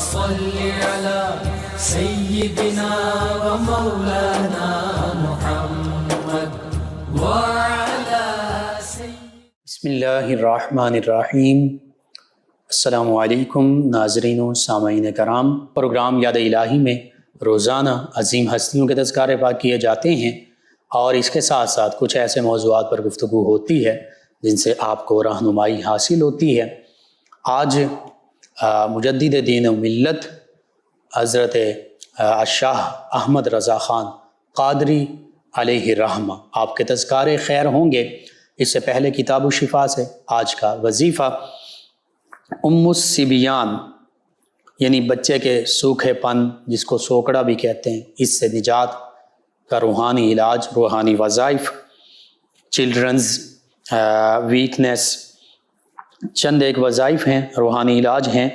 صل على سيدنا ومولانا محمد وعلى بسم اللہ الرحمن الرحیم۔ السلام علیکم ناظرین و سامعین کرام۔ پروگرام یاد الہی میں روزانہ عظیم ہستیوں کے تذکارے پاک کیے جاتے ہیں اور اس کے ساتھ ساتھ کچھ ایسے موضوعات پر گفتگو ہوتی ہے جن سے آپ کو رہنمائی حاصل ہوتی ہے۔ آج مجدد دین و ملت حضرت شاہ احمد رضا خان قادری علیہ الرحمہ آپ کے تذکارے خیر ہوں گے۔ اس سے پہلے کتاب الشفا سے آج کا وظیفہ ام الصبیان یعنی بچے کے سوکھے پن جس کو سوکڑا بھی کہتے ہیں، اس سے نجات کا روحانی علاج، روحانی وظائف، چلڈرنز ویکنیس، چند ایک وظائف ہیں، روحانی علاج ہیں،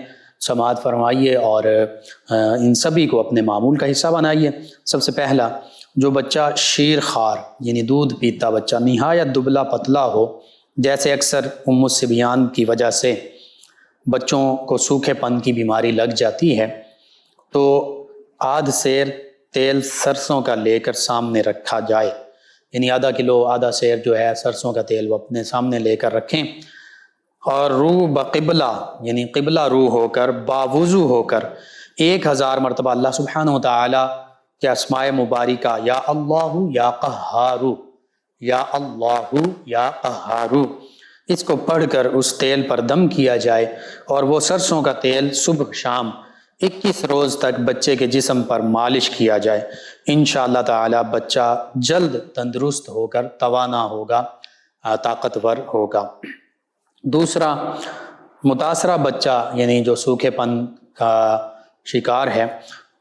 سماعت فرمائیے اور ان سبھی کو اپنے معمول کا حصہ بنائیے۔ سب سے پہلا، جو بچہ شیر خوار یعنی دودھ پیتا بچہ نہایت دبلا پتلا ہو، جیسے اکثر ام الصبیان کی وجہ سے بچوں کو سوکھے پن کی بیماری لگ جاتی ہے، تو آدھ سیر تیل سرسوں کا لے کر سامنے رکھا جائے، یعنی آدھا کلو آدھا سیر جو ہے سرسوں کا تیل وہ اپنے سامنے لے کر رکھیں، اور روح بقبلہ یعنی قبلہ روح ہو کر باوضو ہو کر 1000 مرتبہ اللہ سبحانہ و تعالی کے اسماء مبارکہ یا اللہ یا قہارو، یا اللہ یا قہارو، اس کو پڑھ کر اس تیل پر دم کیا جائے، اور وہ سرسوں کا تیل صبح شام 21 روز تک بچے کے جسم پر مالش کیا جائے۔ انشاءاللہ تعالی بچہ جلد تندرست ہو کر توانا ہوگا، طاقتور ہوگا۔ دوسرا، متاثرہ بچہ یعنی جو سوکھے پن کا شکار ہے،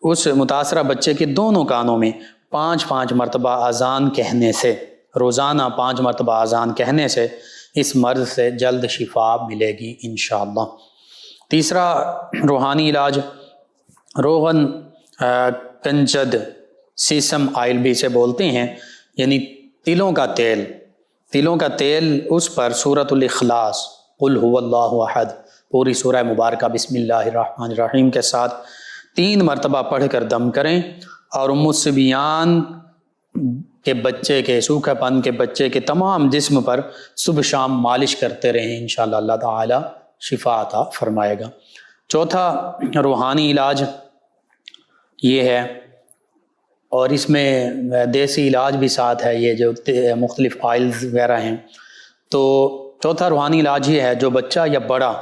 اس متاثرہ بچے کے دونوں کانوں میں 5 مرتبہ اذان کہنے سے، روزانہ 5 مرتبہ اذان کہنے سے اس مرض سے جلد شفا ملے گی انشاءاللہ۔ تیسرا روحانی علاج، روغن کنجد، سیسم آئل بھی اسے بولتے ہیں، یعنی تلوں کا تیل۔ تلوں کا تیل، اس پر سورۃ الاخلاص، قل هو اللہ احد، پوری سورہ مبارکہ بسم اللہ الرحمن الرحیم کے ساتھ 3 مرتبہ پڑھ کر دم کریں، اور ام الصبیان کے بچے کے سوکھا پن کے بچے کے تمام جسم پر صبح شام مالش کرتے رہیں، انشاءاللہ اللہ تعالی شفا عطا فرمائے گا۔ چوتھا روحانی علاج یہ ہے، اور اس میں دیسی علاج بھی ساتھ ہے، یہ جو مختلف آئلز وغیرہ ہیں، تو چوتھا روحانی علاج یہ ہے، جو بچہ یا بڑا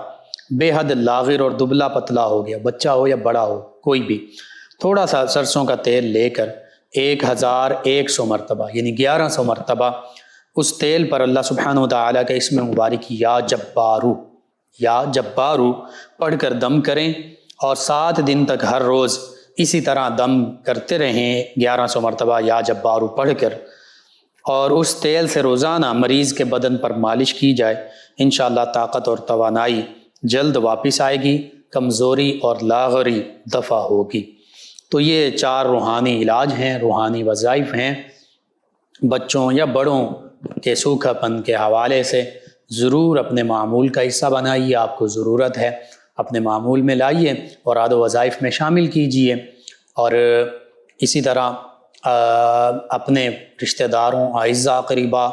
بے حد لاغر اور دبلا پتلا ہو گیا، بچہ ہو یا بڑا ہو کوئی بھی، تھوڑا سا سرسوں کا تیل لے کر 1100 مرتبہ یعنی 1100 مرتبہ اس تیل پر اللہ سبحانہ و تعالیٰ کے اسم مبارک یا جبارو پڑھ کر دم کریں، اور 7 دن تک ہر روز اسی طرح دم کرتے رہیں 1100 مرتبہ یا جبارو پڑھ کر، اور اس تیل سے روزانہ مریض کے بدن پر مالش کی جائے، انشاءاللہ طاقت اور توانائی جلد واپس آئے گی، کمزوری اور لاغری دفع ہوگی۔ تو یہ 4 روحانی علاج ہیں، روحانی وظائف ہیں۔ بچوں یا بڑوں کے سوکھا پن کے حوالے سے ضرور اپنے معمول کا حصہ بنائیے، آپ کو ضرورت ہے، اپنے معمول میں لائیے اور عاد و وظائف میں شامل کیجئے، اور اسی طرح اپنے رشتہ داروں، اعزاء قریبا،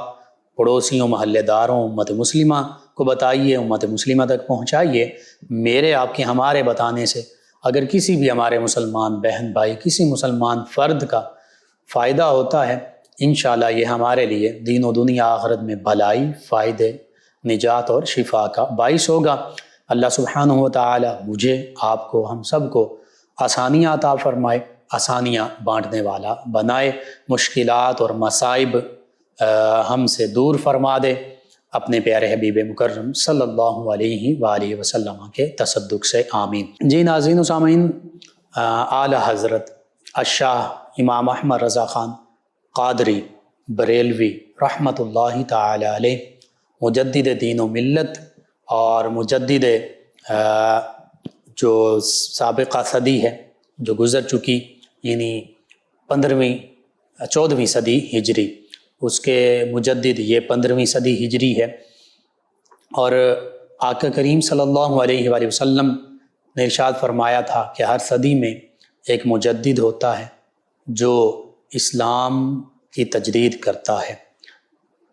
پڑوسیوں، محلے داروں، امت مسلمہ کو بتائیے، امت مسلمہ تک پہنچائیے۔ میرے آپ کے ہمارے بتانے سے اگر کسی بھی ہمارے مسلمان بہن بھائی، کسی مسلمان فرد کا فائدہ ہوتا ہے، انشاءاللہ یہ ہمارے لیے دین و دنیا آخرت میں بھلائی، فائدے، نجات اور شفا کا باعث ہوگا۔ اللہ سبحانہ و تعالی مجھے، آپ کو، ہم سب کو آسانیاں عطا فرمائے، آسانیاں بانٹنے والا بنائے، مشکلات اور مصائب ہم سے دور فرما دے، اپنے پیارے حبیب مکرم صلی اللہ علیہ وآلہ وسلم کے تصدق سے آمین۔ جی ناظرین و سامعین، اعلی حضرت الشاہ امام احمد رضا خان قادری بریلوی رحمۃ اللہ تعالی علیہ، مجدد دین و ملت اور مجدد جو سابقہ صدی ہے جو گزر چکی، یعنی 14ویں صدی ہجری، اس کے مجدد یہ 15ویں صدی ہجری ہے، اور آقا کریم صلی اللہ علیہ وآلہ وسلم نے ارشاد فرمایا تھا کہ ہر صدی میں ایک مجدد ہوتا ہے جو اسلام کی تجدید کرتا ہے،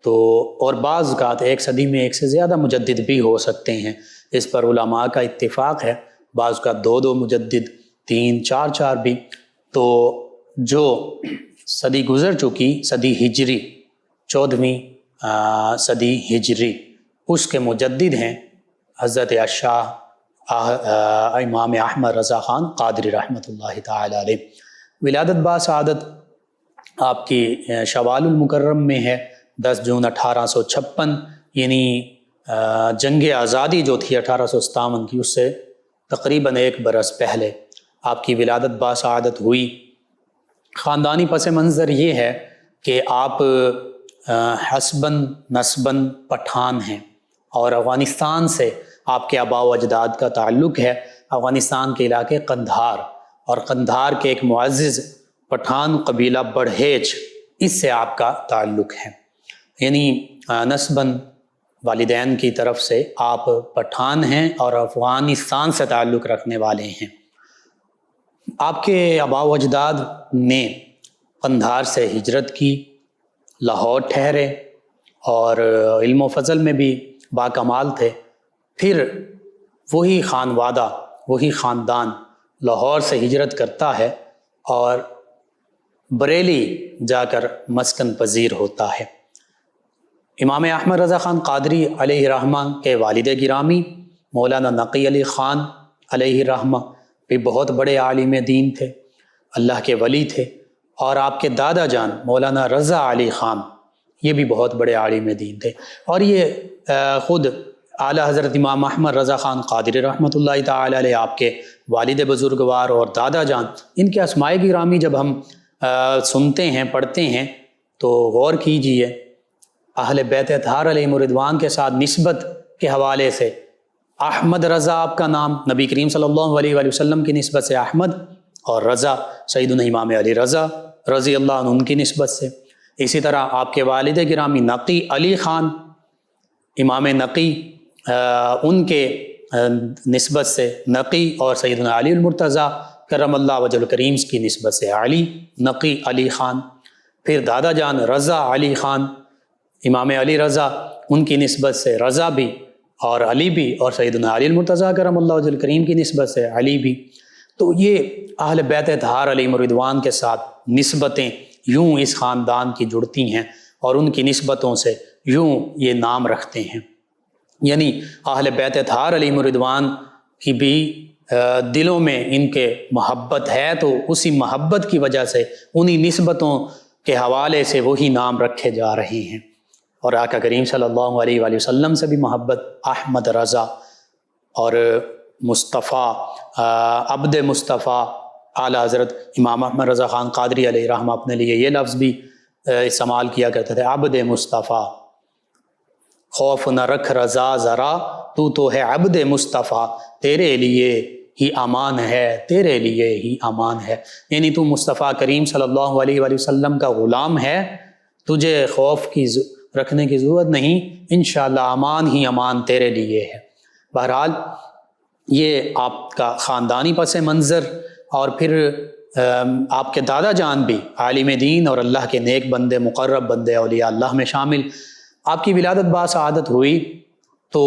تو اور بعض اوقات ایک صدی میں ایک سے زیادہ مجدد بھی ہو سکتے ہیں، اس پر علماء کا اتفاق ہے، بعض اوقات 2 مجدد، 3 4 بھی۔ تو جو صدی گزر چکی، صدی ہجری 14ویں صدی ہجری، اس کے مجدد ہیں حضرت شاہ امام احمد رضا خان قادری رحمۃ اللہ تعالی علیہ۔ ولادت باسعادت آپ کی شوال المکرم میں ہے، 10 جون 1856، یعنی جنگ آزادی جو تھی 1857 کی، اس سے تقریباً 1 برس پہلے آپ کی ولادت باسعادت ہوئی۔ خاندانی پس منظر یہ ہے کہ آپ حسباً نسباً پٹھان ہیں، اور افغانستان سے آپ کے آباء و اجداد کا تعلق ہے، افغانستان کے علاقے قندھار، اور قندھار کے ایک معزز پٹھان قبیلہ بڑھیچ، اس سے آپ کا تعلق ہے، یعنی نسباً والدین کی طرف سے آپ پٹھان ہیں اور افغانستان سے تعلق رکھنے والے ہیں۔ آپ کے آباء و اجداد نے قندھار سے ہجرت کی، لاہور ٹھہرے، اور علم و فضل میں بھی باکمال تھے۔ پھر وہی خانوادہ، وہی خاندان لاہور سے ہجرت کرتا ہے اور بریلی جا کر مسکن پذیر ہوتا ہے۔ امام احمد رضا خان قادری علیہ رحمہ کے والد گرامی مولانا نقی علی خان علیہ رحمہ بھی بہت بڑے عالم دین تھے، اللہ کے ولی تھے، اور آپ کے دادا جان مولانا رضا علی خان یہ بھی بہت بڑے عالم دین تھے، اور یہ خود اعلیٰ حضرت امام احمد رضا خان قادری رحمۃ اللہ تعالی علیہ آپ کے والد بزرگوار اور دادا جان، ان کے اسماء گرامی جب ہم سنتے ہیں، پڑھتے ہیں، تو غور کیجئے، اہل بیت اطہار علیہم الرضوان کے ساتھ نسبت کے حوالے سے احمد رضا آپ کا نام، نبی کریم صلی اللہ علیہ وآلہ وسلم کی نسبت سے احمد، اور رضا سیدنا امام علی رضا رضی اللہ عنہ ان کی نسبت سے۔ اسی طرح آپ کے والد گرامی نقی علی خان، امام نقی، ان کے نسبت سے نقی، اور سیدنا علی المرتضیٰ کرم اللہ وجہ الکریم کی نسبت سے علی، نقی علی خان۔ پھر دادا جان رضا علی خان، امام علی رضا، ان کی نسبت سے رضا بھی اور علی بھی، اور سیدنا علی المرتضیٰ کرم اللہ وجہ الکریم کی نسبت سے علی بھی۔ تو یہ اہل بیت اطہار علیہم الرضوان کے ساتھ نسبتیں یوں اس خاندان کی جڑتی ہیں، اور ان کی نسبتوں سے یوں یہ نام رکھتے ہیں، یعنی اہل بیت اطہار علیہم الرضوان کی بھی دلوں میں ان کے محبت ہے، تو اسی محبت کی وجہ سے انہی نسبتوں کے حوالے سے وہی نام رکھے جا رہے ہیں، اور آقا کریم صلی اللہ علیہ وآلہ وسلم سے بھی محبت، احمد رضا، اور مصطفیٰ، عبد مصطفیٰ، اعلیٰ حضرت امام احمد رضا خان قادری علیہ رحمہ اپنے لیے یہ لفظ بھی استعمال کیا کرتے تھے، عبد مصطفیٰ، خوف نہ رکھ رضا ذرا، تو ہے عبد مصطفیٰ، تیرے لیے ہی امان ہے، تیرے لیے ہی امان ہے، یعنی تو مصطفیٰ کریم صلی اللہ علیہ وآلہ وسلم کا غلام ہے، تجھے خوف کی رکھنے کی ضرورت نہیں، انشاءاللہ امان ہی امان تیرے لیے ہے۔ بہرحال یہ آپ کا خاندانی پس منظر، اور پھر آپ کے دادا جان بھی عالم دین اور اللہ کے نیک بندے، مقرب بندے، اولیاء اللہ میں شامل۔ آپ کی ولادت باسعادت ہوئی تو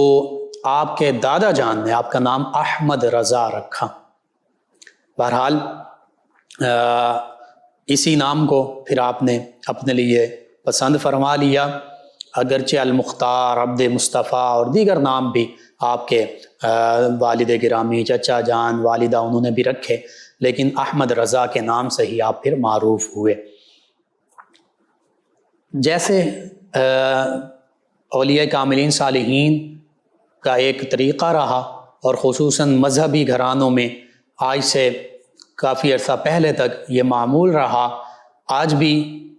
آپ کے دادا جان نے آپ کا نام احمد رضا رکھا۔ بہرحال اسی نام کو پھر آپ نے اپنے لیے پسند فرما لیا، اگرچہ المختار، عبد مصطفیٰ اور دیگر نام بھی آپ کے والد گرامی، چچا جان، والدہ انہوں نے بھی رکھے، لیکن احمد رضا کے نام سے ہی آپ پھر معروف ہوئے۔ جیسے اولیاء کاملین صالحین کا ایک طریقہ رہا، اور خصوصاً مذہبی گھرانوں میں آج سے کافی عرصہ پہلے تک یہ معمول رہا، آج بھی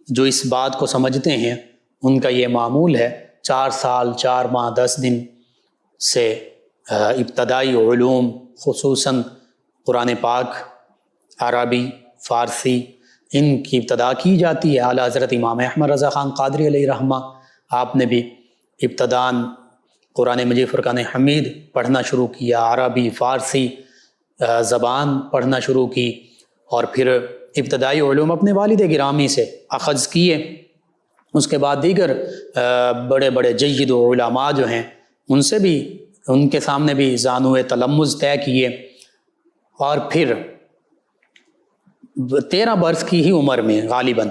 جو اس بات کو سمجھتے ہیں ان کا یہ معمول ہے، 4 سال 4 ماہ 10 دن سے ابتدائی علوم خصوصاً قرآن پاک، عربی، فارسی، ان کی ابتدا کی جاتی ہے۔ اعلیٰ حضرت امام احمد رضا خان قادری علیہ رحمہ آپ نے بھی ابتداً قرآن مجید فرقان حمید پڑھنا شروع کیا، عربی، فارسی زبان پڑھنا شروع کی اور پھر ابتدائی علوم اپنے والد گرامی سے اخذ کیے۔ اس کے بعد دیگر بڑے بڑے جید علماء جو ہیں ان کے سامنے بھی زانو تلمذ طے کیے، اور پھر 13 برس کی ہی عمر میں غالباً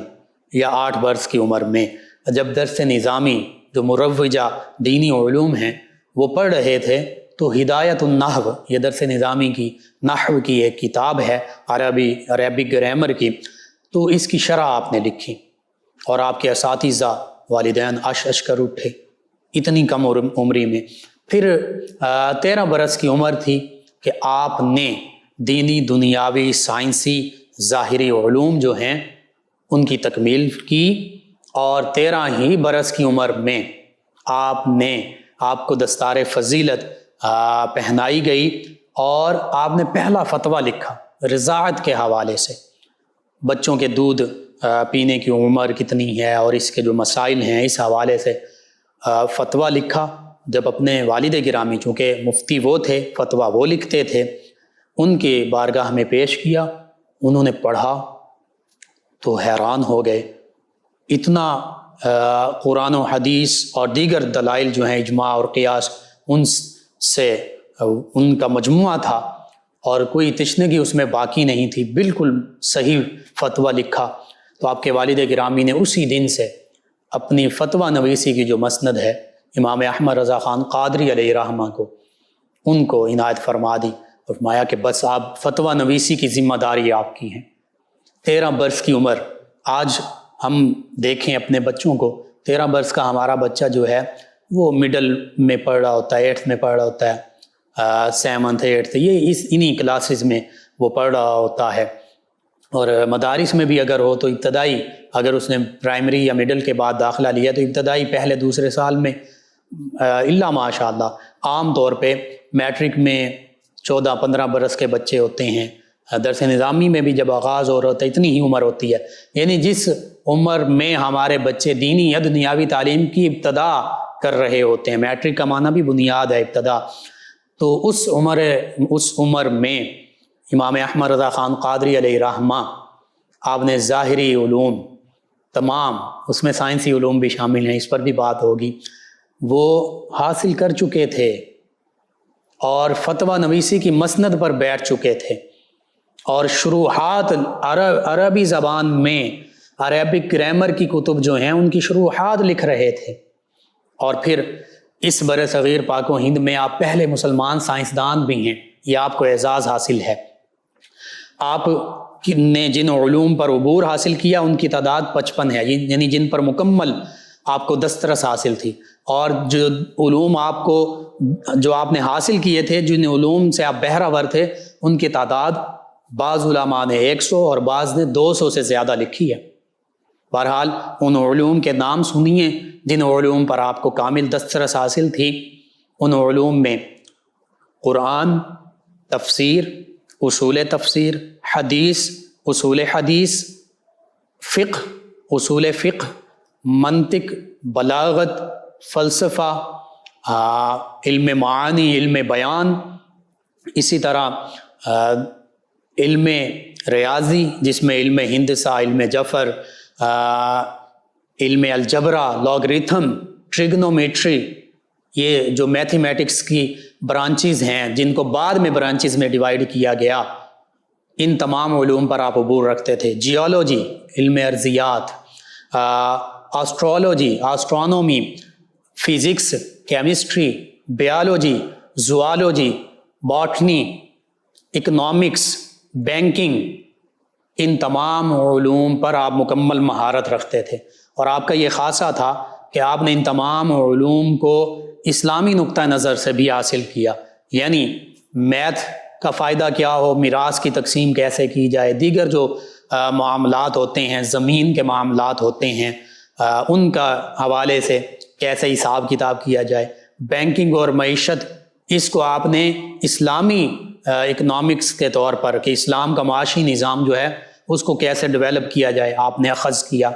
یا 8 برس کی عمر میں جب درس نظامی جو مروجہ دینی علوم ہیں وہ پڑھ رہے تھے تو ہدایت النحو، یہ درس نظامی کی نحو کی ایک کتاب ہے عربک گرامر کی، تو اس کی شرح آپ نے لکھی اور آپ کے اساتذہ والدین اش کر اٹھے اتنی کم عمری میں۔ پھر 13 برس کی عمر تھی کہ آپ نے دینی دنیاوی سائنسی ظاہری علوم جو ہیں ان کی تکمیل کی، اور 13 ہی برس کی عمر میں آپ کو دستار فضیلت پہنائی گئی، اور آپ نے پہلا فتویٰ لکھا رضاعت کے حوالے سے، بچوں کے دودھ پینے کی عمر کتنی ہے اور اس کے جو مسائل ہیں اس حوالے سے فتویٰ لکھا۔ جب اپنے والد گرامی، چونکہ مفتی وہ تھے، فتویٰ وہ لکھتے تھے، ان کے بارگاہ میں پیش کیا، انہوں نے پڑھا تو حیران ہو گئے، اتنا قرآن و حدیث اور دیگر دلائل جو ہیں اجماع اور قیاس ان کا مجموعہ تھا، اور کوئی تشنگی اس میں باقی نہیں تھی، بالکل صحیح فتویٰ لکھا۔ تو آپ کے والد گرامی نے اسی دن سے اپنی فتویٰ نویسی کی جو مسند ہے امام احمد رضا خان قادری علیہ رحمہ ان کو عنایت فرما دی، اور فرمایا کہ بس آپ فتویٰ نویسی کی ذمہ داری آپ کی ہے۔ 13 برس کی عمر، آج ہم دیکھیں اپنے بچوں کو، 13 برس کا ہمارا بچہ جو ہے وہ مڈل میں پڑھ رہا ہوتا ہے، 8th میں پڑھ رہا ہوتا ہے، 7th 8th، یہ انہی کلاسز میں وہ پڑھ رہا ہوتا ہے۔ اور مدارس میں بھی اگر ہو تو ابتدائی، اگر اس نے پرائمری یا مڈل کے بعد داخلہ لیا تو ابتدائی پہلے دوسرے سال میں الا ماشاء اللہ عام طور پہ میٹرک میں 14-15 برس کے بچے ہوتے ہیں، درس نظامی میں بھی جب آغاز ہو رہا ہوتا ہے اتنی ہی عمر ہوتی ہے، یعنی جس عمر میں ہمارے بچے دینی یا دنیاوی تعلیم کی ابتدا کر رہے ہوتے ہیں، میٹرک کا معنی بھی بنیاد ہے، ابتدا، تو اس عمر میں امام احمد رضا خان قادری علیہ رحمہ آپ نے ظاہری علوم تمام، اس میں سائنسی علوم بھی شامل ہیں، اس پر بھی بات ہوگی، وہ حاصل کر چکے تھے اور فتویٰ نویسی کی مسند پر بیٹھ چکے تھے، اور شروحات عربی زبان میں عربک گرامر کی کتب جو ہیں ان کی شروحات لکھ رہے تھے۔ اور پھر اس بر صغیر پاک و ہند میں آپ پہلے مسلمان سائنسدان بھی ہیں، یہ آپ کو اعزاز حاصل ہے۔ آپ نے جن علوم پر عبور حاصل کیا ان کی تعداد 55 ہے، یعنی جن پر مکمل آپ کو دسترس حاصل تھی، اور جو علوم جو آپ نے حاصل کیے تھے، جن علوم سے آپ بہرہ ور تھے، ان کی تعداد بعض علماء نے 100 اور بعض نے 200 سے زیادہ لکھی ہے۔ بہرحال ان علوم کے نام سنیے جن علوم پر آپ کو کامل دسترس حاصل تھی۔ ان علوم میں قرآن، تفسیر، تفسیر، حدیث، اصول حدیث، فقہ، اصول فقہ، منطق، بلاغت، فلسفہ، علم معانی، علم بیان، اسی طرح علم ریاضی جس میں علم ہندسہ، علم جفر، علم الجبرا، لاگریتھم، ٹریگنومیٹری، یہ جو میتھمیٹکس کی برانچز ہیں جن کو بعد میں برانچز میں ڈیوائیڈ کیا گیا، ان تمام علوم پر آپ عبور رکھتے تھے۔ جیولوجی، علم ارضیات، astrology, astronomy, physics, chemistry, biology, zoology, botany, economics, banking, ان تمام علوم پر آپ مکمل مہارت رکھتے تھے، اور آپ کا یہ خاصہ تھا کہ آپ نے ان تمام علوم کو اسلامی نقطہ نظر سے بھی حاصل کیا، یعنی میتھ کا فائدہ کیا ہو، میراث کی تقسیم کیسے کی جائے، دیگر جو معاملات ہوتے ہیں، زمین کے معاملات ہوتے ہیں، ان کا حوالے سے کیسے حساب کتاب کیا جائے، بینکنگ اور معیشت، اس کو آپ نے اسلامی اکنامکس کے طور پر کہ اسلام کا معاشی نظام جو ہے اس کو کیسے ڈیولپ کیا جائے آپ نے اخذ کیا۔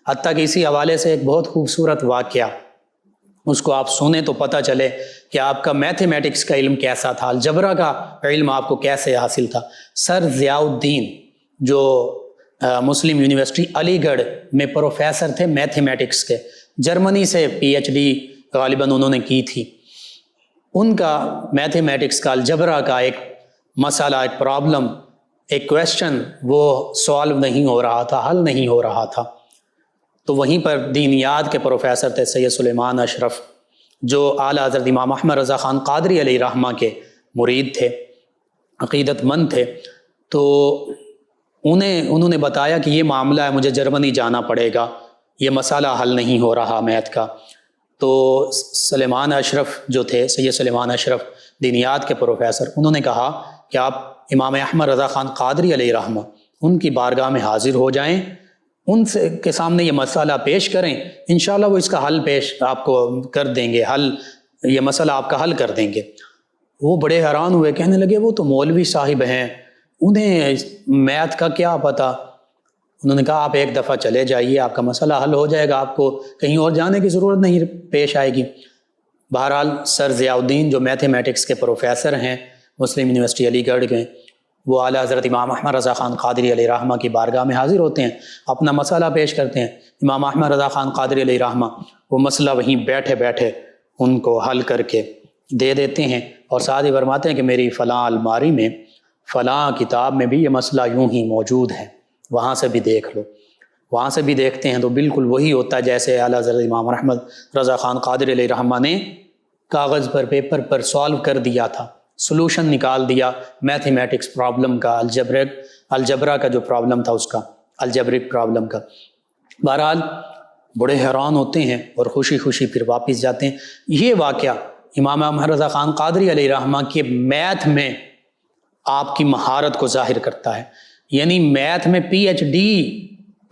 حتیٰ کہ اسی حوالے سے ایک بہت خوبصورت واقعہ اس کو آپ سنیں تو پتہ چلے کہ آپ کا میتھمیٹکس کا علم کیسا تھا، الجبرا کا علم آپ کو کیسے حاصل تھا۔ سر ضیاء الدین جو مسلم یونیورسٹی علی گڑھ میں پروفیسر تھے میتھمیٹکس کے، جرمنی سے پی ایچ ڈی غالباً انہوں نے کی تھی، ان کا میتھمیٹکس کا الجبرا کا ایک مسئلہ، ایک پرابلم، ایک کویسچن وہ سالو نہیں ہو رہا تھا، حل نہیں ہو رہا تھا۔ تو وہیں پر دینیات کے پروفیسر تھے سید سلیمان اشرف، جو اعلیٰ حضرت امام احمد رضا خان قادری علیہ رحمہ کے مرید تھے، عقیدت مند تھے۔ تو انہوں نے بتایا کہ یہ معاملہ ہے، مجھے جرمنی جانا پڑے گا، یہ مسئلہ حل نہیں ہو رہا میتھ کا۔ تو سلیمان اشرف جو تھے، سید سلیمان اشرف دینیات کے پروفیسر، انہوں نے کہا کہ آپ امام احمد رضا خان قادری علیہ رحمہ ان کی بارگاہ میں حاضر ہو جائیں، ان سے کے سامنے یہ مسئلہ پیش کریں، انشاءاللہ وہ اس کا حل پیش آپ کو کر دیں گے، حل یہ مسئلہ آپ کا حل کر دیں گے۔ وہ بڑے حیران ہوئے، کہنے لگے وہ تو مولوی صاحب ہیں، انہیں میتھ کا کیا پتہ۔ انہوں نے کہا آپ ایک دفعہ چلے جائیے، آپ کا مسئلہ حل ہو جائے گا، آپ کو کہیں اور جانے کی ضرورت نہیں پیش آئے گی۔ بہرحال سر ضیاء الدین جو میتھمیٹکس کے پروفیسر ہیں مسلم یونیورسٹی علی گڑھ میں، وہ اعلیٰ حضرت امام احمد رضا خان قادری علیہ رحمہ کی بارگاہ میں حاضر ہوتے ہیں، اپنا مسئلہ پیش کرتے ہیں۔ امام احمد رضا خان قادری علیہ رحمہ وہ مسئلہ وہیں بیٹھے بیٹھے ان کو حل کر کے دے دیتے ہیں، اور ساتھ ہی فرماتے ہیں کہ میری فلاں الماری میں فلاں کتاب میں بھی یہ مسئلہ یوں ہی موجود ہے، وہاں سے بھی دیکھ لو۔ وہاں سے بھی دیکھتے ہیں تو بالکل وہی ہوتا ہے جیسے اعلیٰ حضرت امام احمد رضا خان قادری علیہ رحمہ نے کاغذ پر، پیپر پر سالو کر دیا تھا، سلوشن نکال دیا میتھمیٹکس پرابلم کا، الجبرا کا جو پرابلم تھا اس کا، الجبرک پرابلم کا۔ بہرحال بڑے حیران ہوتے ہیں اور خوشی خوشی پھر واپس جاتے ہیں۔ یہ واقعہ امام احمد رضا خان قادری علیہ رحمہ کے میتھ میں آپ کی مہارت کو ظاہر کرتا ہے، یعنی میتھ میں پی ایچ ڈی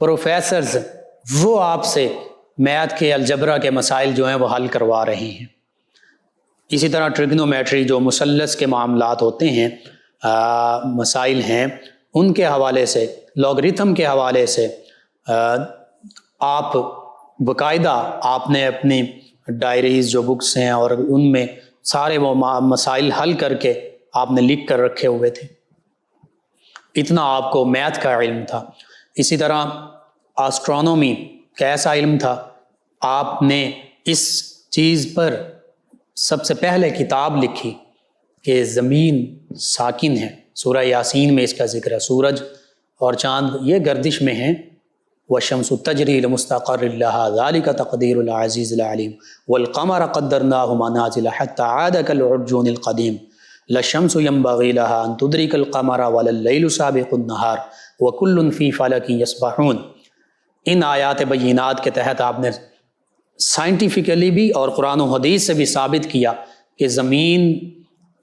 پروفیسرز وہ آپ سے میتھ کے الجبرا کے مسائل جو ہیں وہ حل کروا رہے ہیں۔ اسی طرح ٹریگنومیٹری جو مثلث کے معاملات ہوتے ہیں، مسائل ہیں، ان کے حوالے سے، لاگرتھم کے حوالے سے آپ باقاعدہ آپ نے اپنی ڈائریز جو بکس ہیں اور ان میں سارے وہ مسائل حل کر کے آپ نے لکھ کر رکھے ہوئے تھے، اتنا آپ کو میتھ کا علم تھا۔ اسی طرح آسٹرونومی کا ایسا علم تھا، آپ نے اس چیز پر سب سے پہلے کتاب لکھی کہ زمین ساکن ہے، سورہ یاسین میں اس کا ذکر ہے، سورج اور چاند یہ گردش میں ہیں، وَالشَّمْسُ تَجْرِي لِمُسْتَقَرٍّ لَهَا ذَلِكَ تَقْدِيرُ الْعَزِيزِ الْعَلِيمِ وَالْقَمَرَ قَدَّرْنَاهُ مَنَازِلَ حَتَّى عَادَ كَالْعُرْجُونِ الْقَدِيمِ لَا الشَّمْسُ يَنبَغِي لَهَا أَن تُدْرِكَ الْقَمَرَ وَلَا اللَّيْلُ سَابِقُ النَّهَارِ وَكُلٌّ فِي فَلَكٍ يَسْبَحُونَ۔ ان آیات بینات کے تحت آپ نے سائنٹیفکلی بھی اور قرآن و حدیث سے بھی ثابت کیا کہ زمین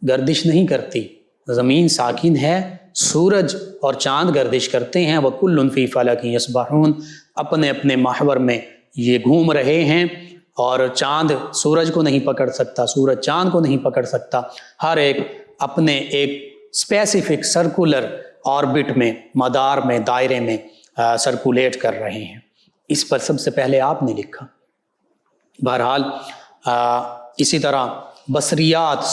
گردش نہیں کرتی، زمین ساکن ہے، سورج اور چاند گردش کرتے ہیں، وَكُلٌّ فِي فَلَكٍ يَسْبَحُونَ، اپنے اپنے محور میں یہ گھوم رہے ہیں، اور چاند سورج کو نہیں پکڑ سکتا، سورج چاند کو نہیں پکڑ سکتا، ہر ایک اپنے ایک اسپیسیفک سرکولر آربٹ میں، مدار میں، دائرے میں سرکولیٹ کر رہے ہیں۔ اس پر سب سے پہلے آپ نے لکھا۔ بہرحال اسی طرح بصریات،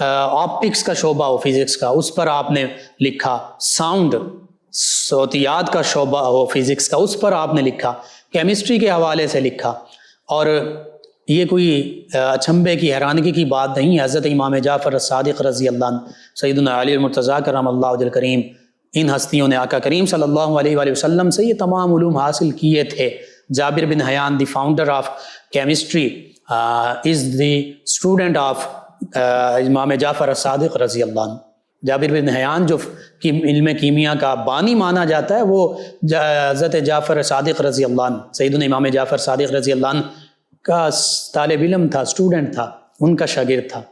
آپٹکس کا شعبہ ہو فزکس کا، اس پر آپ نے لکھا، ساؤنڈ، صوتیات کا شعبہ ہو فزکس کا، اس پر آپ نے لکھا، کیمسٹری کے حوالے سے لکھا۔ اور یہ کوئی اچنبے کی، حیرانگی کی بات نہیں ہے، حضرت امام جعفر الصادق رضی اللہ عنہ، سیدنا علی المرتضیٰ کرم اللہ وجہ الکریم، ان ہستیوں نے آقا کریم صلی اللہ علیہ وآلہ وسلم سے یہ تمام علوم حاصل کیے تھے۔ Jabir bin Hayyan, the founder of chemistry, is the student of Imam Jafar الصادق رضی اللہ عنہ۔ جابر بن حیان جو علم کیمیا کا بانی مانا جاتا ہے، وہ حضرت جعفر صادق رضی اللہ عنہ، سیدنا امام جعفر صادق رضی اللہ عنہ کا طالب علم تھا، اسٹوڈنٹ تھا، ان کا شاگرد تھا۔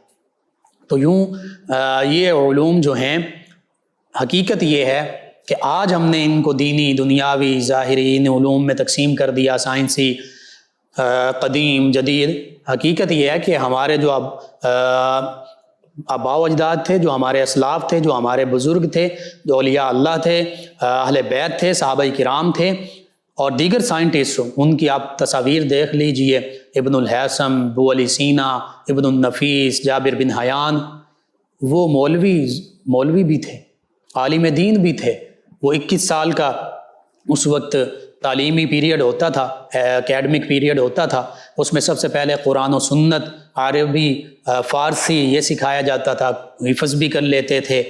تو یوں یہ علوم جو ہیں، حقیقت یہ ہے کہ آج ہم نے ان کو دینی، دنیاوی، ظاہری، ان علوم میں تقسیم کر دیا، سائنسی، قدیم، جدید۔ حقیقت یہ ہے کہ ہمارے جو آباء و اجداد تھے، جو ہمارے اسلاف تھے، جو ہمارے بزرگ تھے، جو اولیاء اللہ تھے، اہل بیت تھے، صحابہ کرام تھے، اور دیگر سائنٹسٹ، ان کی آپ تصاویر دیکھ لیجئے، ابن الحیثم، ابو علی سینا، ابن النفیس، جابر بن حیان، وہ مولوی بھی تھے، عالم دین بھی تھے۔ وہ 21 سال کا اس وقت تعلیمی پیریڈ ہوتا تھا، اکیڈمک پیریڈ ہوتا تھا، اس میں سب سے پہلے قرآن و سنت، عربی، فارسی یہ سکھایا جاتا تھا، حفظ بھی کر لیتے تھے،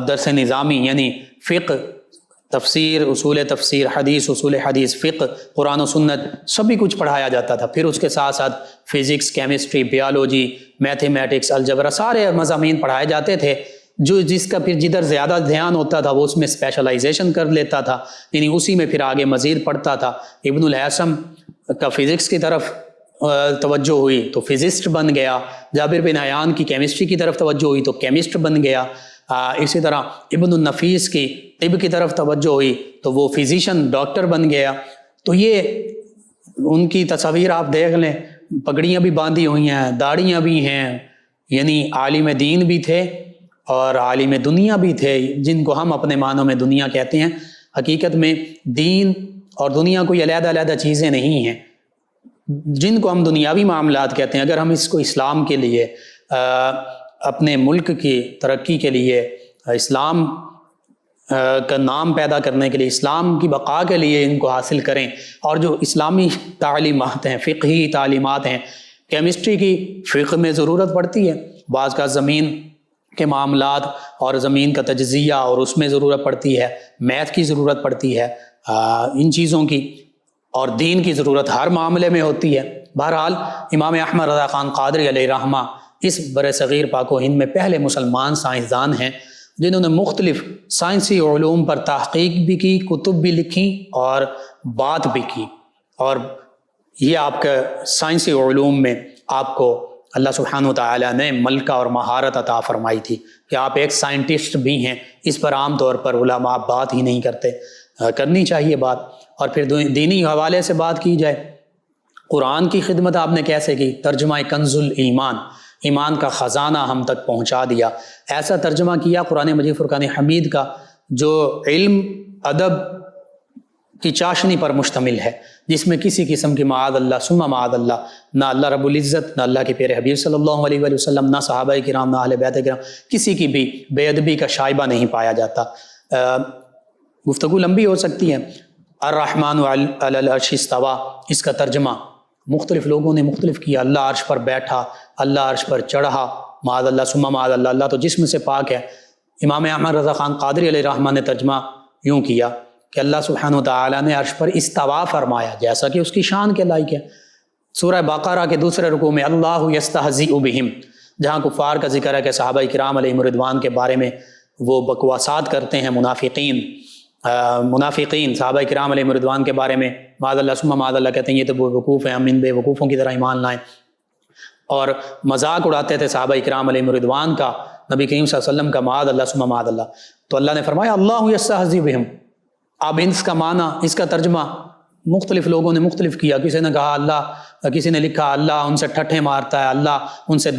درس نظامی یعنی فقہ، تفسیر، اصول تفسیر، حدیث، اصول حدیث، فقہ، قرآن و سنت سبھی کچھ پڑھایا جاتا تھا۔ پھر اس کے ساتھ ساتھ physics, chemistry, biology, mathematics, algebra, سارے مضامین پڑھائے جاتے تھے۔ جس کا پھر جدھر زیادہ دھیان ہوتا تھا وہ اس میں اسپیشلائزیشن کر لیتا تھا، یعنی اسی میں پھر آگے مزید پڑھتا تھا۔ ابن الحیثم کا فزکس کی طرف توجہ ہوئی تو فزسٹ بن گیا، جابر بن حیان کی کیمسٹری کی طرف توجہ ہوئی تو کیمسٹ بن گیا، اسی طرح ابن النفیس کی طب کی طرف توجہ ہوئی تو وہ فزیشین، ڈاکٹر بن گیا۔ تو یہ ان کی تصاویر آپ دیکھ لیں، پگڑیاں بھی باندھی ہوئی ہیں، داڑھیاں بھی ہیں، یعنی عالم دین بھی تھے اور عالم دنیا بھی تھے، جن کو ہم اپنے معنوں میں دنیا کہتے ہیں۔ حقیقت میں دین اور دنیا کوئی علیحدہ علیحدہ چیزیں نہیں ہیں، جن کو ہم دنیاوی معاملات کہتے ہیں، اگر ہم اس کو اسلام کے لیے، اپنے ملک کی ترقی کے لیے، اسلام کا نام پیدا کرنے کے لیے، اسلام کی بقا کے لیے ان کو حاصل کریں، اور جو اسلامی تعلیمات ہیں، فقہی تعلیمات ہیں، کیمسٹری کی فقہ میں ضرورت پڑتی ہے، بعض کا زمین کے معاملات اور زمین کا تجزیہ اور اس میں ضرورت پڑتی ہے، میتھ کی ضرورت پڑتی ہے، ان چیزوں کی، اور دین کی ضرورت ہر معاملے میں ہوتی ہے۔ بہرحال امام احمد رضا خان قادری علیہ رحمہ اس بر صغیر پاک و ہند میں پہلے مسلمان سائنسدان ہیں جنہوں نے مختلف سائنسی علوم پر تحقیق بھی کی، کتب بھی لکھی اور بات بھی کی، اور یہ آپ کے سائنسی علوم میں آپ کو اللہ سبحانہ وتعالی نے ملکہ اور مہارت عطا فرمائی تھی کہ آپ ایک سائنٹسٹ بھی ہیں۔ اس پر عام طور پر علماء بات ہی نہیں کرتے، کرنی چاہیے بات۔ اور پھر دینی حوالے سے بات کی جائے، قرآن کی خدمت آپ نے کیسے کی؟ ترجمہ کنز الایمان، ایمان کا خزانہ ہم تک پہنچا دیا، ایسا ترجمہ کیا قرآن مجید فرقان حمید کا جو علم، ادب کی چاشنی پر مشتمل ہے، جس میں کسی قسم کی معاذ اللہ ثم معاذ اللہ، نہ اللہ رب العزت، نہ اللہ کے پیارے حبیب صلی اللہ علیہ وآلہ وسلم، نہ صحابہ کرام، نہ اہل بیت کرام، کسی کی بھی بے ادبی کا شائبہ نہیں پایا جاتا۔ گفتگو لمبی ہو سکتی ہے۔ الرحمن علی العرش استویٰ، اس کا ترجمہ مختلف لوگوں نے مختلف کیا، اللہ عرش پر بیٹھا، اللہ عرش پر چڑھا، معاذ اللہ ثم معاذ اللہ، اللہ تو جسم سے پاک ہے۔ امام احمد رضا خان قادری علیہ رحمہ نے ترجمہ یوں کیا کہ اللہ سبحانہ وتعالی نے عرش پر استوا فرمایا جیسا کہ اس کی شان کے لائق ہے۔ سورہ بقرہ کے دوسرے رکوع میں اللہ یستہزئ بہم، جہاں کفار کا ذکر ہے کہ صحابہ کرام علیہم رضوان کے بارے میں وہ بکواسات کرتے ہیں، منافقین صحابہ کرام علیہم رضوان کے بارے میں معاذ اللہ ثم معاذ اللہ کہتے ہیں یہ تو بے وقوف ہیں، ہم ان بے وقوفوں کی طرح ایمان لائیں، اور مذاق اڑاتے تھے صحابہ کرام علیہم رضوان کا، نبی کریم صلی اللہ علیہ وسلم کا، معاذ اللہ ثم معاذ اللہ۔ تو اللہ نے فرمایا اللہ یستہزئ بہم۔ اب اس کا معنی، اس کا ترجمہ مختلف لوگوں نے مختلف کیا، کسی نے کہا اللہ، کسی نے لکھا اللہ ان سے ٹھٹھے مارتا ہے، اللہ ان سے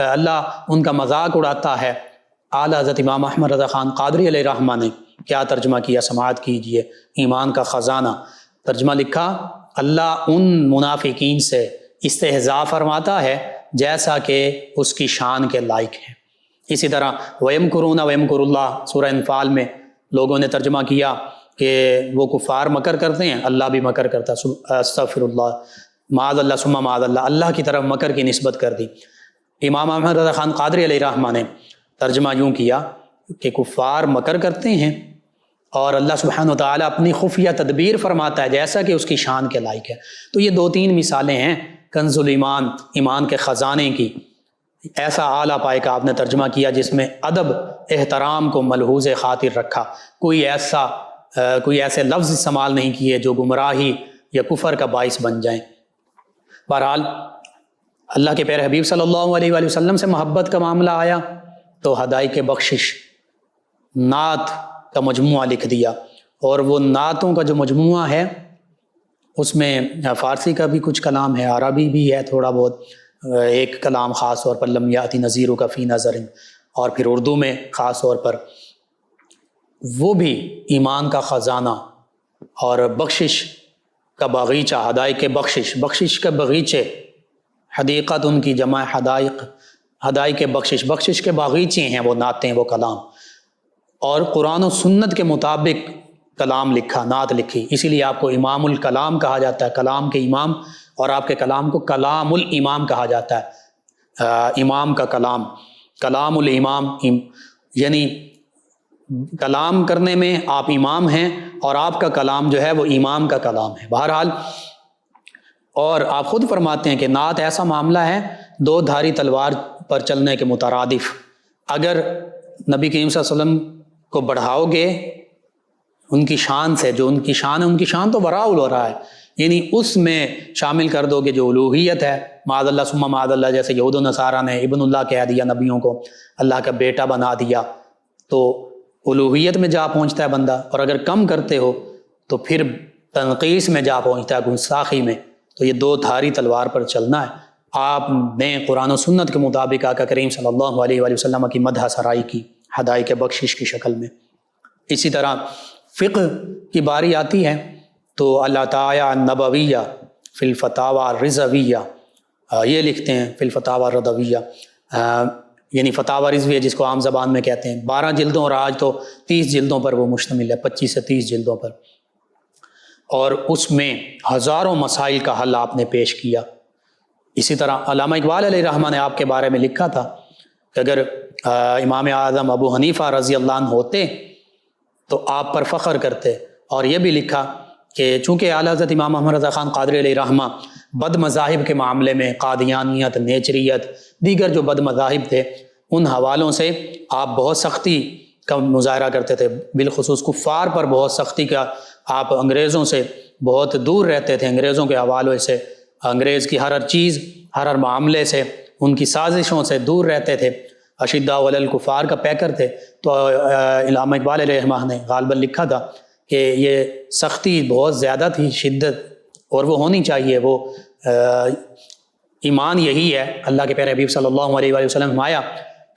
اللہ ان کا مذاق اڑاتا ہے۔ اعلیٰ حضرت امام احمد رضا خان قادری علیہ رحمہ نے کیا ترجمہ کیا؟ سماعت کیجئے، ایمان کا خزانہ ترجمہ لکھا، اللہ ان منافقین سے استہزاء فرماتا ہے جیسا کہ اس کی شان کے لائق ہے۔ اسی طرح وَيَمْكُرُونَ وَيَمْكُرُ اللَّهُ، سورہ انفال میں لوگوں نے ترجمہ کیا کہ وہ کفار مکر کرتے ہیں، اللہ بھی مکر کرتا ہے، استغفر اللہ، معاذ اللہ ثم معاذ اللہ، اللہ کی طرف مکر کی نسبت کر دی۔ امام احمد رضا خان قادری علیہ رحمہ نے ترجمہ یوں کیا کہ کفار مکر کرتے ہیں اور اللہ سبحانہ وتعالی اپنی خفیہ تدبیر فرماتا ہے جیسا کہ اس کی شان کے لائق ہے۔ تو یہ دو تین مثالیں ہیں کنز الایمان، ایمان کے خزانے کی۔ ایسا اعلیٰ پائے کا آپ نے ترجمہ کیا جس میں ادب، احترام کو ملحوظ خاطر رکھا، کوئی ایسے لفظ استعمال نہیں کیے جو گمراہی یا کفر کا باعث بن جائیں۔ بہرحال اللہ کے پیارے حبیب صلی اللہ علیہ وآلہ وسلم سے محبت کا معاملہ آیا تو ہدایت بخشش نعت کا مجموعہ لکھ دیا، اور وہ نعتوں کا جو مجموعہ ہے اس میں فارسی کا بھی کچھ کلام ہے، عربی بھی ہے تھوڑا بہت، ایک کلام خاص طور پر لم یاتی نذیرک فی نظر، اور پھر اردو میں خاص طور پر، وہ بھی ایمان کا خزانہ اور بخشش کا باغیچہ، حدائق بخشش، بخشش کے باغیچے، حدیقت ان کی جمع حدائق، حدائق بخشش، بخشش کے باغیچے ہیں وہ نعتیں، وہ کلام، اور قرآن و سنت کے مطابق کلام لکھا، نعت لکھی، اسی لیے آپ کو امام الکلام کہا جاتا ہے، کلام کے امام، اور آپ کے کلام کو کلام الامام کہا جاتا ہے، امام کا کلام، کلام الامام، یعنی کلام کرنے میں آپ امام ہیں اور آپ کا کلام جو ہے وہ امام کا کلام ہے۔ بہرحال، اور آپ خود فرماتے ہیں کہ نعت ایسا معاملہ ہے دو دھاری تلوار پر چلنے کے مترادف، اگر نبی کریم صلی اللہ علیہ وسلم کو بڑھاؤ گے ان کی شان سے، جو ان کی شان ہے، ان کی شان تو وراء الورا ہے، یعنی اس میں شامل کر دو گے جو الوہیت ہے، معاذ اللہ ثم معاذ اللہ، جیسے یہود و نصارہ نے ابن اللہ کہہ دیا نبیوں کو، اللہ کا بیٹا بنا دیا، تو الوہیت میں جا پہنچتا ہے بندہ، اور اگر کم کرتے ہو تو پھر تنقیص میں جا پہنچتا ہے، گستاخی میں۔ تو یہ دو دھاری تلوار پر چلنا ہے۔ آپ نے قرآن و سنت کے مطابق آقا کریم صلی اللہ علیہ وآلہ وسلم کی مدح سرائی کی، حدائق بخشش کی شکل میں۔ اسی طرح فقہ کی باری آتی ہے تو اللہ تعالیٰ نبویہ فی الفتاوی الرضویہ، یہ لکھتے ہیں فی الفتاوی الرضویہ، یعنی فتاوی رضویہ جس کو عام زبان میں کہتے ہیں، 12 جلدوں، اور آج تو 30 جلدوں پر وہ مشتمل ہے، 25 سے 30 جلدوں پر، اور اس میں ہزاروں مسائل کا حل آپ نے پیش کیا۔ اسی طرح علامہ اقبال علیہ الرحمہ نے آپ کے بارے میں لکھا تھا کہ اگر امام اعظم ابو حنیفہ رضی اللہ عنہ ہوتے تو آپ پر فخر کرتے، اور یہ بھی لکھا کہ چونکہ اعلیٰ حضرت امام محمد رضا خان قادری علیہ الرحمہ بد مذاہب کے معاملے میں، قادیانیت، نیچریت، دیگر جو بد مذاہب تھے، ان حوالوں سے آپ بہت سختی کا مظاہرہ کرتے تھے، بالخصوص کفار پر بہت سختی کا، آپ انگریزوں سے بہت دور رہتے تھے، انگریزوں کے حوالے سے، انگریز کی ہر چیز، ہر معاملے سے، ان کی سازشوں سے دور رہتے تھے، اشداء علی الکفار کا پیکر تھے۔ تو علامہ اقبال علیہ الرحمہ نے غالباً لکھا تھا کہ یہ سختی بہت زیادہ تھی، شدت، اور وہ ہونی چاہیے، وہ ایمان یہی ہے۔ اللہ کے پیارے حبیب صلی اللہ علیہ وآلہ وسلم فرمایا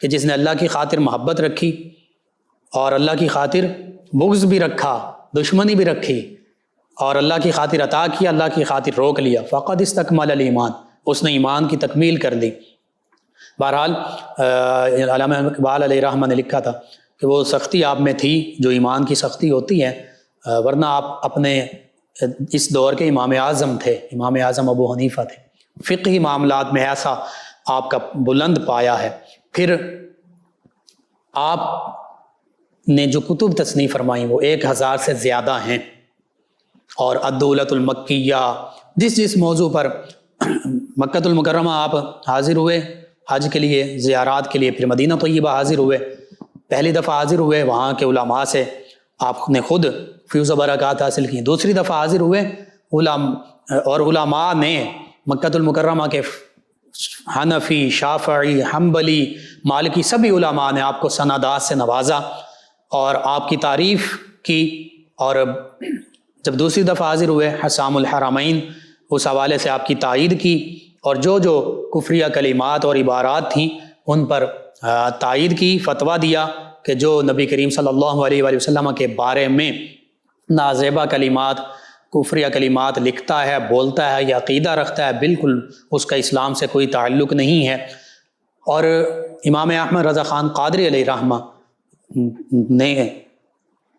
کہ جس نے اللہ کی خاطر محبت رکھی اور اللہ کی خاطر بغض بھی رکھا، دشمنی بھی رکھی، اور اللہ کی خاطر عطا کیا، اللہ کی خاطر روک لیا، فقد استکمل الایمان، اس نے ایمان کی تکمیل کر لی۔ بہرحال علامہ اقبال علیہ الرحمہ نے لکھا تھا کہ وہ سختی آپ میں تھی جو ایمان کی سختی ہوتی ہے، ورنہ آپ اپنے اس دور کے امام اعظم تھے، امام اعظم ابو حنیفہ تھے، فقہی معاملات میں ایسا آپ کا بلند پایا ہے۔ پھر آپ نے جو کتب تصنیف فرمائی وہ 1000 سے زیادہ ہیں، اور الدولۃ المکیہ، جس موضوع پر مکۃ المکرمہ آپ حاضر ہوئے حج کے لیے، زیارات کے لیے، پھر مدینہ طیبہ حاضر ہوئے، پہلی دفعہ حاضر ہوئے وہاں کے علماء سے آپ نے خود فیوز و برکات حاصل کی، دوسری دفعہ حاضر ہوئے اور علماء نے مکۃ المکرمہ کے حنفی، شافعی، حنبلی، مالکی سبھی علماء نے آپ کو سندات سے نوازا اور آپ کی تعریف کی، اور جب دوسری دفعہ حاضر ہوئے حسام الحرمین، اس حوالے سے آپ کی تائید کی، اور جو کفریہ کلمات اور عبارات تھیں ان پر تائید کی، فتویٰ دیا کہ جو نبی کریم صلی اللہ علیہ وآلہ وسلم کے بارے میں نازیبہ کلمات، کفریہ کلمات لکھتا ہے، بولتا ہے یا عقیدہ رکھتا ہے، بالکل اس کا اسلام سے کوئی تعلق نہیں ہے۔ اور امام احمد رضا خان قادری علیہ الرحمہ نے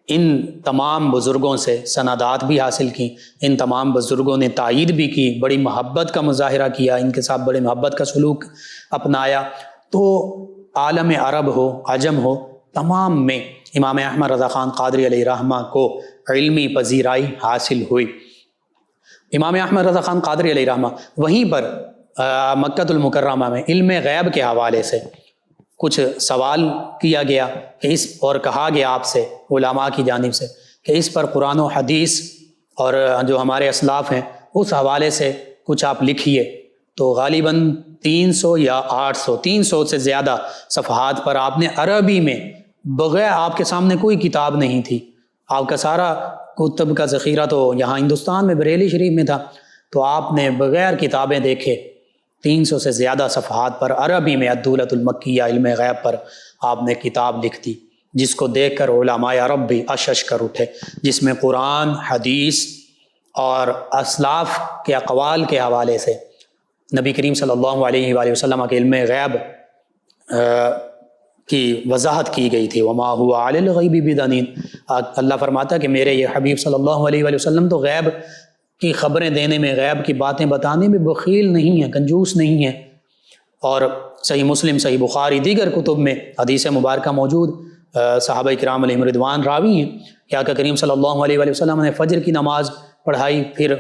ان تمام بزرگوں سے سندات بھی حاصل کی، ان تمام بزرگوں نے تائید بھی کی، بڑی محبت کا مظاہرہ کیا، ان کے ساتھ بڑی محبت کا سلوک اپنایا۔ تو عالم عرب ہو، عجم ہو، تمام میں امام احمد رضا خان قادری علیہ الرحمہ کو علمی پذیرائی حاصل ہوئی۔ امام احمد رضا خان قادری علیہ الرحمہ وہیں پر مکۃ المکرمہ میں علم غیب کے حوالے سے کچھ سوال کیا گیا کہ اور کہا گیا آپ سے علماء کی جانب سے کہ اس پر قرآن و حدیث اور جو ہمارے اسلاف ہیں اس حوالے سے کچھ آپ لکھیے۔ تو غالباً 300 یا 300 سے زیادہ صفحات پر آپ نے عربی میں، بغیر آپ کے سامنے کوئی کتاب نہیں تھی، آپ کا سارا کتب کا ذخیرہ تو یہاں ہندوستان میں بریلی شریف میں تھا، تو آپ نے بغیر کتابیں دیکھے 300 سے زیادہ صفحات پر عربی میں الدولۃ المکیہ، علم غیب پر آپ نے کتاب لکھ دی، جس کو دیکھ کر علماء عرب بھی اشش کر اٹھے، جس میں قرآن، حدیث اور اسلاف کے اقوال کے حوالے سے نبی کریم صلی اللہ علیہ وآلہ وسلم کے علم غیب کی وضاحت کی گئی تھی. وما هو علی الغیب بدنین. اللہ فرماتا ہے کہ میرے یہ حبیب صلی اللہ علیہ وآلہ وسلم تو غیب کی خبریں دینے میں، غیب کی باتیں بتانے میں بخیل نہیں ہیں، کنجوس نہیں ہیں. اور صحیح مسلم، صحیح بخاری، دیگر کتب میں حدیث مبارکہ موجود، صحابہ کرام علیہم رضوان راوی ہیں کہ آقا کریم صلی اللہ علیہ وآلہ وسلم نے فجر کی نماز پڑھائی، پھر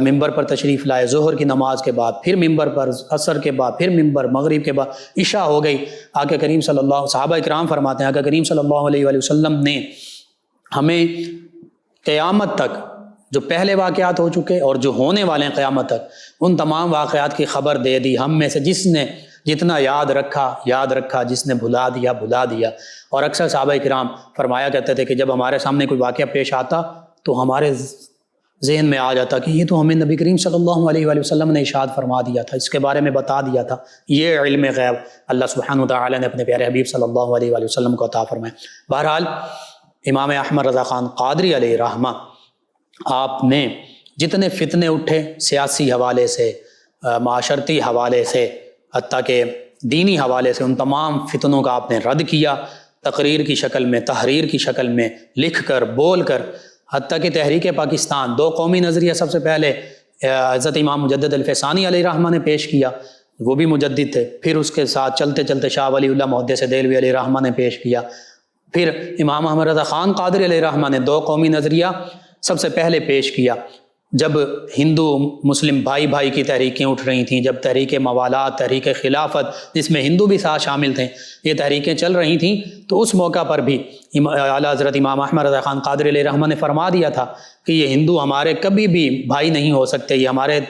ممبر پر تشریف لائے، ظہر کی نماز کے بعد پھر ممبر پر، عصر کے بعد پھر ممبر، مغرب کے بعد عشاء ہو گئی. آقا کریم صلی اللہ، صحابہ کرام فرماتے ہیں آقا کریم صلی اللہ علیہ وآلہ وسلم نے ہمیں قیامت تک جو پہلے واقعات ہو چکے اور جو ہونے والے ہیں قیامت تک، ان تمام واقعات کی خبر دے دی. ہم میں سے جس نے جتنا یاد رکھا، جس نے بھلا دیا. اور اکثر صحابہ کرام فرمایا کرتے تھے کہ جب ہمارے سامنے کوئی واقعہ پیش آتا تو ہمارے ذہن میں آ جاتا کہ یہ تو ہمیں نبی کریم صلی اللہ علیہ وآلہ وسلم نے ارشاد فرما دیا تھا، اس کے بارے میں بتا دیا تھا. یہ علم غیب اللہ سبحانہ وتعالی نے اپنے پیارے حبیب صلی اللہ علیہ وآلہ وسلم کو عطا فرمایا. بہرحال امام احمد رضا خان قادری علیہ رحمہ، آپ نے جتنے فتنے اٹھے سیاسی حوالے سے، معاشرتی حوالے سے، حتیٰ کہ دینی حوالے سے، ان تمام فتنوں کا آپ نے رد کیا، تقریر کی شکل میں، تحریر کی شکل میں، لکھ کر، بول کر. حتیٰ کہ تحریک پاکستان، دو قومی نظریہ سب سے پہلے حضرت امام مجدد الفسانی علیہ رحمہ نے پیش کیا، وہ بھی مجدد تھے. پھر اس کے ساتھ چلتے چلتے شاہ ولی اللہ محدث دہلوی علیہ رحمہ نے پیش کیا. پھر امام احمد رضا خان قادری علیہ رحمہ نے دو قومی نظریہ سب سے پہلے پیش کیا. جب ہندو مسلم بھائی کی تحریکیں اٹھ رہی تھیں، جب تحریک موالات، تحریک خلافت، جس میں ہندو بھی ساتھ شامل تھے، یہ تحریکیں چل رہی تھیں، تو اس موقع پر بھی اعلیٰ حضرت امام احمد رضا خان قادری علیہ رحمہ نے فرما دیا تھا کہ یہ ہندو ہمارے کبھی بھی بھائی نہیں ہو سکتے، یہ ہمارے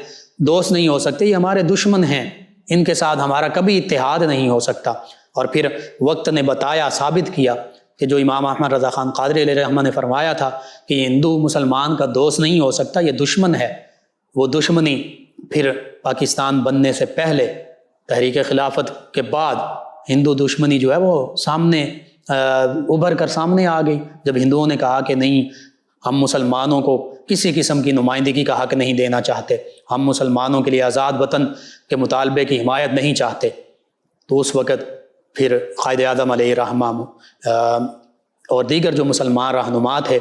دوست نہیں ہو سکتے، یہ ہمارے دشمن ہیں، ان کے ساتھ ہمارا کبھی اتحاد نہیں ہو سکتا. اور پھر وقت نے بتایا، ثابت کیا کہ جو امام احمد رضا خان قادری علیہ رحمہ نے فرمایا تھا کہ یہ ہندو مسلمان کا دوست نہیں ہو سکتا، یہ دشمن ہے، وہ دشمنی پھر پاکستان بننے سے پہلے، تحریک خلافت کے بعد ہندو دشمنی جو ہے وہ سامنے ابھر کر سامنے آ گئی، جب ہندوؤں نے کہا کہ نہیں، ہم مسلمانوں کو کسی قسم کی نمائندگی کا حق نہیں دینا چاہتے، ہم مسلمانوں کے لیے آزاد وطن کے مطالبے کی حمایت نہیں چاہتے. تو اس وقت پھر قائد اعظم علیہ رحمہ اور دیگر جو مسلمان رہنما تھے،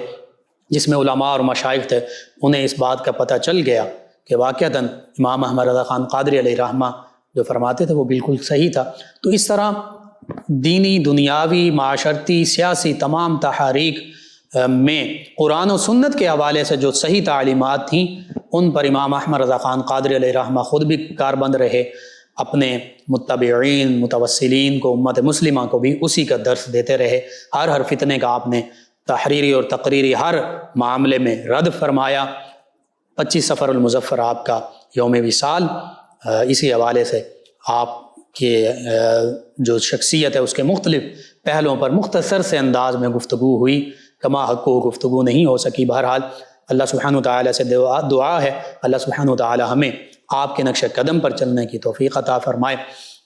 جس میں علماء اور مشائخ تھے، انہیں اس بات کا پتہ چل گیا کہ واقعتاً امام احمد رضا خان قادری علیہ رحمہ جو فرماتے تھے وہ بالکل صحیح تھا. تو اس طرح دینی، دنیاوی، معاشرتی، سیاسی تمام تحاریک میں قرآن و سنت کے حوالے سے جو صحیح تعلیمات تھیں، ان پر امام احمد رضا خان قادری علیہ رحمہ خود بھی کاربند رہے، اپنے متبعین، متوسلین کو، امت مسلمہ کو بھی اسی کا درس دیتے رہے. ہر فتنے کا آپ نے تحریری اور تقریری ہر معاملے میں رد فرمایا. 25 صفر المظفر آپ کا یوم وصال، اسی حوالے سے آپ کے جو شخصیت ہے اس کے مختلف پہلوؤں پر مختصر سے انداز میں گفتگو ہوئی، کما حق کو گفتگو نہیں ہو سکی. بہرحال اللہ سبحانہ وتعالی سے دعا ہے اللہ سبحانہ وتعالی ہمیں آپ کے نقش قدم پر چلنے کی توفیق عطا فرمائے،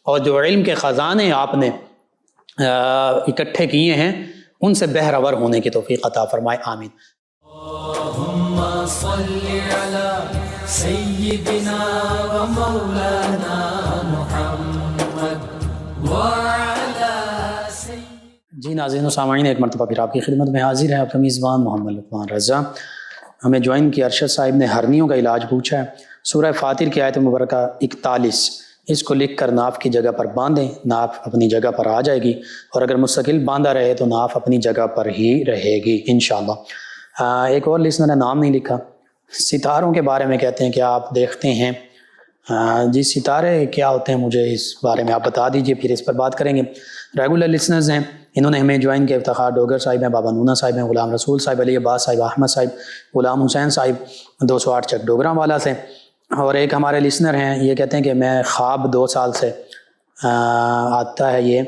اور جو علم کے خزانے آپ نے اکٹھے کیے ہیں ان سے بہرور ہونے کی توفیق عطا فرمائے. آمین. اللہم صلی علی سیدنا و مولانا محمد وعلی سیدنا. جی ناظرین و سامعین، ایک مرتبہ پھر آپ کی خدمت میں حاضر ہے آپ کا میزبان محمد لقمان رضا. ہمیں جوائن کی ارشد صاحب نے ہرنیوں کا علاج پوچھا ہے. سورہ فاتر کی آیت مبارکہ 41، اس کو لکھ کر ناف کی جگہ پر باندھیں، ناف اپنی جگہ پر آ جائے گی، اور اگر مستقل باندھا رہے تو ناف اپنی جگہ پر ہی رہے گی انشاءاللہ. ایک اور لسنر نے نام نہیں لکھا، ستاروں کے بارے میں کہتے ہیں کہ آپ دیکھتے ہیں. جی ستارے کیا ہوتے ہیں مجھے اس بارے میں آپ بتا دیجئے، پھر اس پر بات کریں گے. ریگولر لسنرز ہیں، انہوں نے ہمیں جوائن کیا. افتخار ڈوگر صاحب ہیں، بابا نونا صاحب ہیں، غلام رسول صاحب، علی عباس صاحب، احمد صاحب، غلام حسین صاحب 208 چک ڈوگراں والا سے. اور ایک ہمارے لسنر ہیں، یہ کہتے ہیں کہ میں خواب 2 سال سے آتا ہے یہ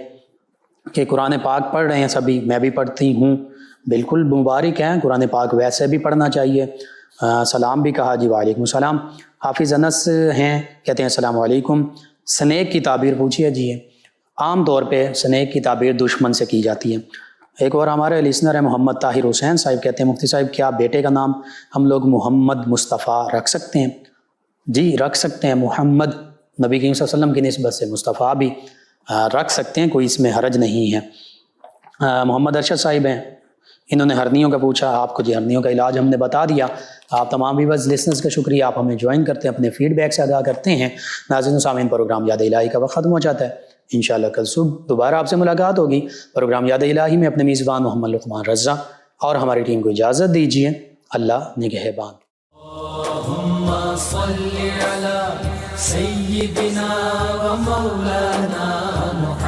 کہ قرآن پاک پڑھ رہے ہیں سبھی، میں بھی پڑھتی ہوں. بالکل مبارک ہیں، قرآن پاک ویسے بھی پڑھنا چاہیے. سلام بھی کہا. جی وعلیکم السلام. حافظ انس ہیں، کہتے ہیں السلام علیکم. سنیک کی تعبیر پوچھی ہے. جی عام طور پہ سنیک کی تعبیر دشمن سے کی جاتی ہے. ایک اور ہمارے لسنر ہیں محمد طاہر حسین صاحب، کہتے ہیں مفتی صاحب کیا بیٹے کا نام ہم لوگ محمد مصطفیٰ رکھ سکتے ہیں؟ جی رکھ سکتے ہیں، محمد نبی کریم صلی اللہ علیہ وسلم کی نسبت سے، مصطفیٰ بھی رکھ سکتے ہیں، کوئی اس میں حرج نہیں ہے۔ محمد ارشد صاحب ہیں، انہوں نے ہرنیوں کا پوچھا، آپ کو جی ہرنیوں کا علاج ہم نے بتا دیا۔ آپ تمام ویورز لسنرز کا شکریہ، آپ ہمیں جوائن کرتے ہیں، اپنے فیڈ بیک سے آگاہ کرتے ہیں۔ ناظرین و سامعین، پروگرام یاد الہی کا وقت ختم ہو جاتا ہے، انشاءاللہ کل صبح دوبارہ آپ سے ملاقات ہوگی۔ پروگرام یاد الہی میں اپنے میزبان محمد لقمان رضا اور ہماری ٹیم کو اجازت دیجیے، اللہ نگہبان۔ اللهم صل على سيدنا ومولانا محمد